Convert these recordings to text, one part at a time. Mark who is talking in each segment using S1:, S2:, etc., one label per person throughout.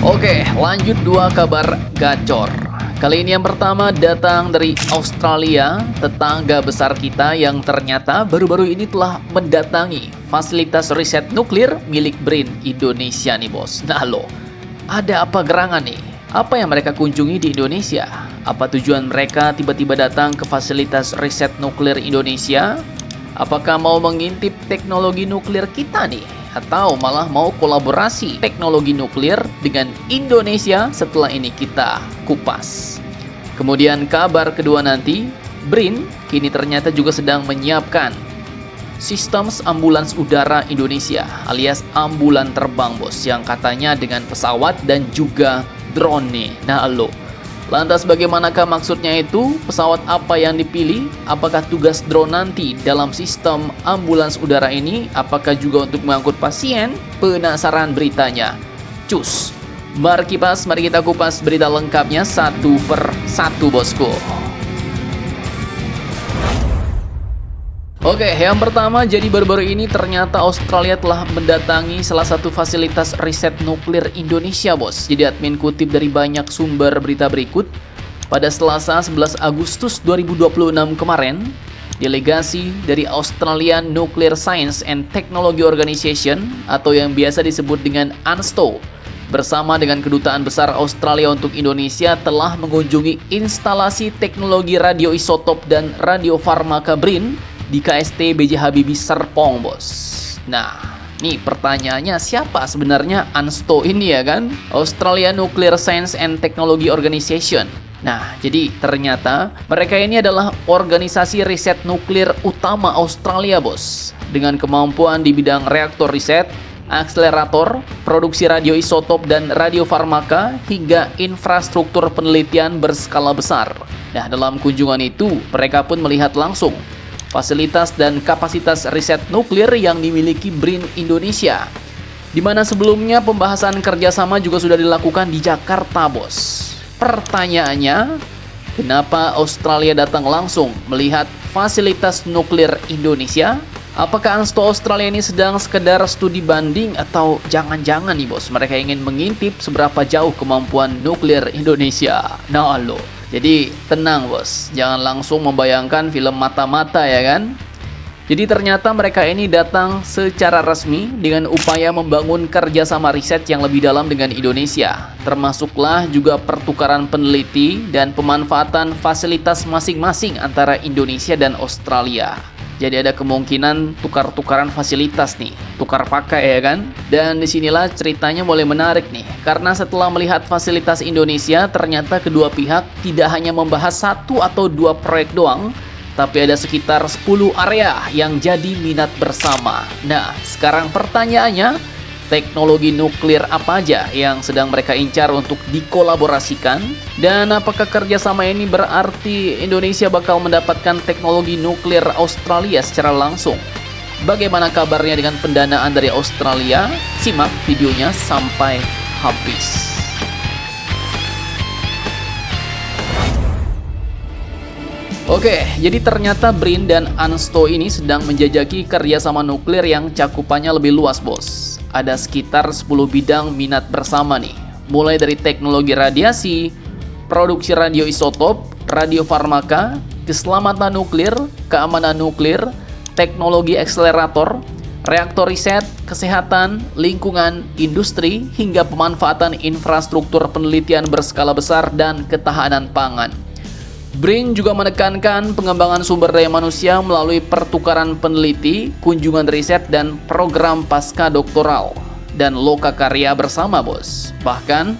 S1: Oke, lanjut dua kabar gacor. Kali ini yang pertama datang dari Australia, tetangga besar kita yang ternyata baru-baru ini telah mendatangi fasilitas riset nuklir milik BRIN Indonesia nih bos. Nah lo, ada apa gerangan nih? Apa yang mereka kunjungi di Indonesia? Apa tujuan mereka tiba-tiba datang ke fasilitas riset nuklir Indonesia? Apakah mau mengintip teknologi nuklir kita nih? Atau malah mau kolaborasi teknologi nuklir dengan Indonesia? Setelah ini kita kupas. Kemudian kabar kedua nanti, BRIN kini ternyata juga sedang menyiapkan sistem ambulans udara Indonesia alias ambulan terbang bos, yang katanya dengan pesawat dan juga drone nih. Nah lo, lantas bagaimanakah maksudnya itu? Pesawat apa yang dipilih? Apakah tugas drone nanti dalam sistem ambulans udara ini? Apakah juga untuk mengangkut pasien? Penasaran beritanya? Cus! Mari kita kupas berita lengkapnya satu per satu bosku. Oke, yang pertama, jadi baru-baru ini ternyata Australia telah mendatangi salah satu fasilitas riset nuklir Indonesia, bos. Jadi admin kutip dari banyak sumber berita berikut. Pada Selasa 11 Agustus 2026 kemarin, delegasi dari Australian Nuclear Science and Technology Organization atau yang biasa disebut dengan ANSTO bersama dengan Kedutaan Besar Australia untuk Indonesia telah mengunjungi instalasi teknologi radioisotop dan radiofarmaka BRIN di KST B.J. Habibie Serpong, bos. Nah, nih pertanyaannya, siapa sebenarnya ANSTO ini ya kan? Australia Nuclear Science and Technology Organization. Nah, jadi ternyata mereka ini adalah organisasi riset nuklir utama Australia, bos. Dengan kemampuan di bidang reaktor riset, akselerator, produksi radioisotop dan radiofarmaka, hingga infrastruktur penelitian berskala besar. Nah, dalam kunjungan itu, mereka pun melihat langsung fasilitas dan kapasitas riset nuklir yang dimiliki BRIN Indonesia, di mana sebelumnya pembahasan kerjasama juga sudah dilakukan di Jakarta, bos. Pertanyaannya, kenapa Australia datang langsung melihat fasilitas nuklir Indonesia? Apakah ANSTO Australia ini sedang sekedar studi banding atau jangan-jangan nih bos, mereka ingin mengintip seberapa jauh kemampuan nuklir Indonesia? Nah lo, jadi tenang bos, jangan langsung membayangkan film mata-mata ya kan. Jadi ternyata mereka ini datang secara resmi dengan upaya membangun kerjasama riset yang lebih dalam dengan Indonesia. Termasuklah juga pertukaran peneliti dan pemanfaatan fasilitas masing-masing antara Indonesia dan Australia. Jadi ada kemungkinan tukar-tukaran fasilitas nih, tukar pakai ya kan. Dan disinilah ceritanya mulai menarik nih, karena setelah melihat fasilitas Indonesia, ternyata kedua pihak tidak hanya membahas satu atau dua proyek doang, tapi ada sekitar 10 area yang jadi minat bersama. Nah, sekarang pertanyaannya, teknologi nuklir apa aja yang sedang mereka incar untuk dikolaborasikan? Dan apakah kerjasama ini berarti Indonesia bakal mendapatkan teknologi nuklir Australia secara langsung? Bagaimana kabarnya dengan pendanaan dari Australia? Simak videonya sampai habis. Oke, jadi ternyata BRIN dan ANSTO ini sedang menjajaki kerjasama nuklir yang cakupannya lebih luas, bos. Ada sekitar 10 bidang minat bersama nih, mulai dari teknologi radiasi, produksi radioisotop, radiofarmaka, keselamatan nuklir, keamanan nuklir, teknologi akselerator, reaktor riset, kesehatan, lingkungan, industri, hingga pemanfaatan infrastruktur penelitian berskala besar dan ketahanan pangan. BRIN juga menekankan pengembangan sumber daya manusia melalui pertukaran peneliti, kunjungan riset, dan program pasca doktoral dan lokakarya bersama, bos. Bahkan,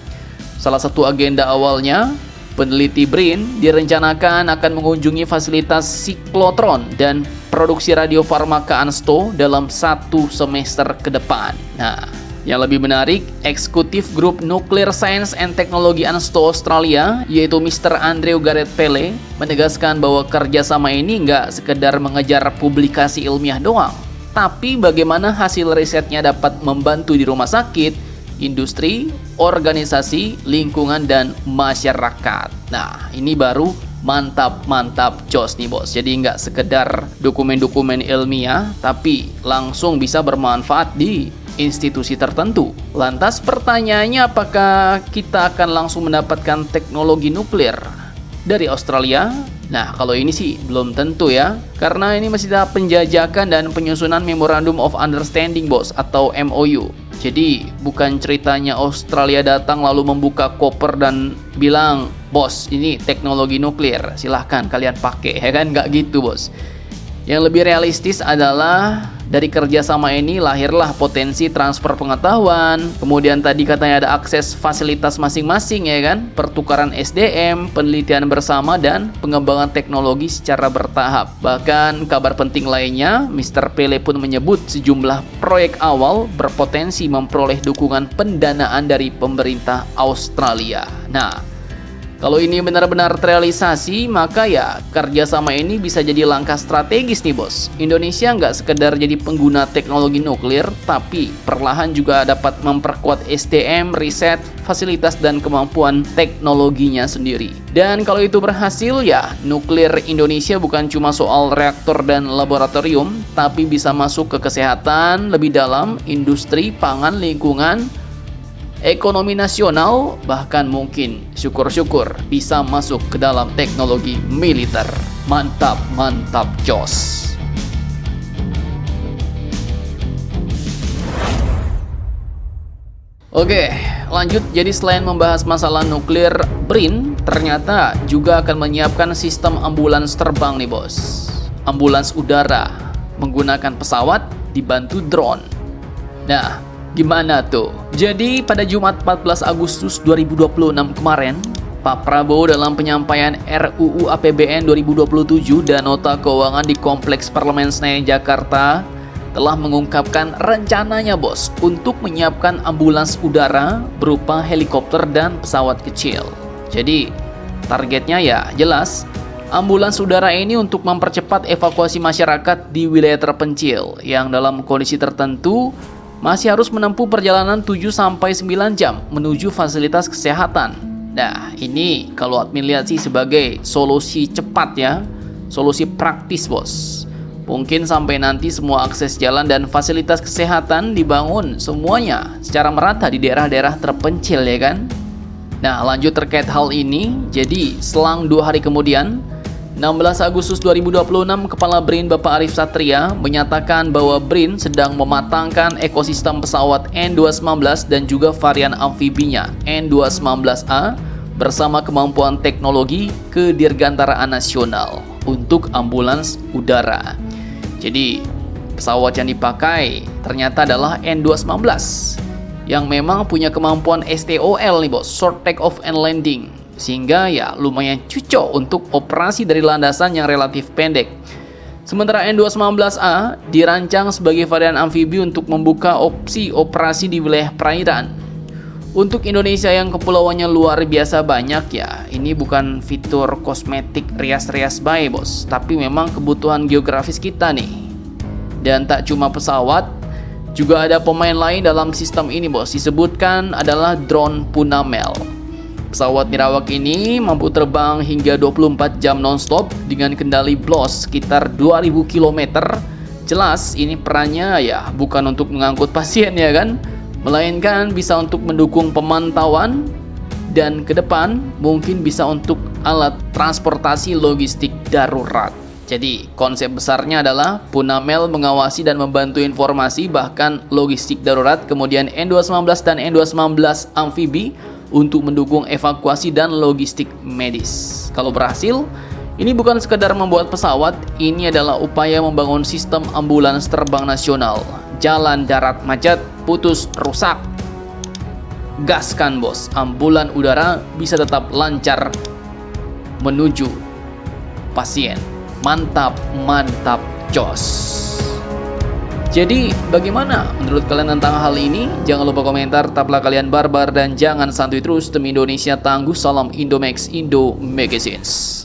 S1: salah satu agenda awalnya, peneliti BRIN direncanakan akan mengunjungi fasilitas siklotron dan produksi radiofarmaka ANSTO dalam 1 semester ke depan. Nah, yang lebih menarik, eksekutif grup Nuclear Science and Technology ANSTO Australia, yaitu Mr. Andrew Gareth Pele, menegaskan bahwa kerjasama ini nggak sekedar mengejar publikasi ilmiah doang, tapi bagaimana hasil risetnya dapat membantu di rumah sakit, industri, organisasi, lingkungan, dan masyarakat. Nah, ini baru mantap jos nih bos. Jadi nggak sekedar dokumen-dokumen ilmiah, tapi langsung bisa bermanfaat di institusi tertentu. Lantas pertanyaannya, apakah kita akan langsung mendapatkan teknologi nuklir dari Australia? Nah, kalau ini sih belum tentu ya, karena ini masih tahap penjajakan dan penyusunan Memorandum of Understanding, bos, atau MOU. Jadi, bukan ceritanya Australia datang lalu membuka koper dan bilang, bos, ini teknologi nuklir, silahkan kalian pakai, ya kan? Nggak gitu, bos. Yang lebih realistis adalah dari kerjasama ini lahirlah potensi transfer pengetahuan, kemudian tadi katanya ada akses fasilitas masing-masing, ya kan, pertukaran SDM, penelitian bersama, dan pengembangan teknologi secara bertahap. Bahkan kabar penting lainnya, Mr. Pele pun menyebut sejumlah proyek awal berpotensi memperoleh dukungan pendanaan dari pemerintah Australia. Nah, kalau ini benar-benar terrealisasi, maka ya kerjasama ini bisa jadi langkah strategis nih, bos. Indonesia nggak sekedar jadi pengguna teknologi nuklir, tapi perlahan juga dapat memperkuat SDM, riset, fasilitas, dan kemampuan teknologinya sendiri. Dan kalau itu berhasil, ya nuklir Indonesia bukan cuma soal reaktor dan laboratorium, tapi bisa masuk ke kesehatan lebih dalam, industri, pangan, lingkungan, ekonomi nasional, bahkan mungkin syukur-syukur bisa masuk ke dalam teknologi militer. Mantap, mantap, jos. Oke, lanjut. Jadi selain membahas masalah nuklir, BRIN ternyata juga akan menyiapkan sistem ambulans terbang nih, bos. Ambulans udara menggunakan pesawat dibantu drone. Nah, gimana tuh? Jadi pada Jumat 14 Agustus 2026 kemarin, Pak Prabowo dalam penyampaian RUU APBN 2027 dan nota keuangan di Kompleks Parlemen Senayan Jakarta telah mengungkapkan rencananya, bos, untuk menyiapkan ambulans udara berupa helikopter dan pesawat kecil. Jadi targetnya ya jelas, ambulans udara ini untuk mempercepat evakuasi masyarakat di wilayah terpencil yang dalam kondisi tertentu masih harus menempuh perjalanan 7-9 jam menuju fasilitas kesehatan. Nah, ini kalau admin lihat sih sebagai solusi cepat ya, solusi praktis, bos. Mungkin sampai nanti semua akses jalan dan fasilitas kesehatan dibangun semuanya secara merata di daerah-daerah terpencil, ya kan? Nah, lanjut terkait hal ini, jadi selang 2 hari kemudian, 16 Agustus 2026, Kepala BRIN Bapak Arief Satria menyatakan bahwa BRIN sedang mematangkan ekosistem pesawat N219 dan juga varian amfibinya N219A bersama kemampuan teknologi kedirgantaraan nasional untuk ambulans udara. Jadi, pesawat yang dipakai ternyata adalah N219 yang memang punya kemampuan STOL nih, bos, Short Take Off and Landing. Sehingga ya lumayan cocok untuk operasi dari landasan yang relatif pendek. Sementara N219A dirancang sebagai varian amfibi untuk membuka opsi operasi di wilayah perairan. Untuk Indonesia yang kepulauannya luar biasa banyak ya, ini bukan fitur kosmetik rias-rias bae, bos, tapi memang kebutuhan geografis kita nih. Dan tak cuma pesawat, juga ada pemain lain dalam sistem ini, bos. Disebutkan adalah drone Punamel. Pesawat nirawak ini mampu terbang hingga 24 jam non-stop dengan kendali BLOS sekitar 2000 km. Jelas ini perannya ya bukan untuk mengangkut pasien, ya kan, melainkan bisa untuk mendukung pemantauan dan ke depan mungkin bisa untuk alat transportasi logistik darurat. Jadi konsep besarnya adalah Punamel mengawasi dan membantu informasi bahkan logistik darurat, kemudian N219 dan N219 amfibi untuk mendukung evakuasi dan logistik medis. Kalau berhasil, ini bukan sekedar membuat pesawat, ini adalah upaya membangun sistem ambulans terbang nasional. Jalan darat macet, putus, rusak, gaskan, bos, ambulan udara bisa tetap lancar menuju pasien. Mantap, mantap, jos. Jadi bagaimana menurut kalian tentang hal ini? Jangan lupa komentar, tetaplah kalian barbar dan jangan santuy terus. Demi Indonesia tangguh, salam Indomax, Indo Magazines.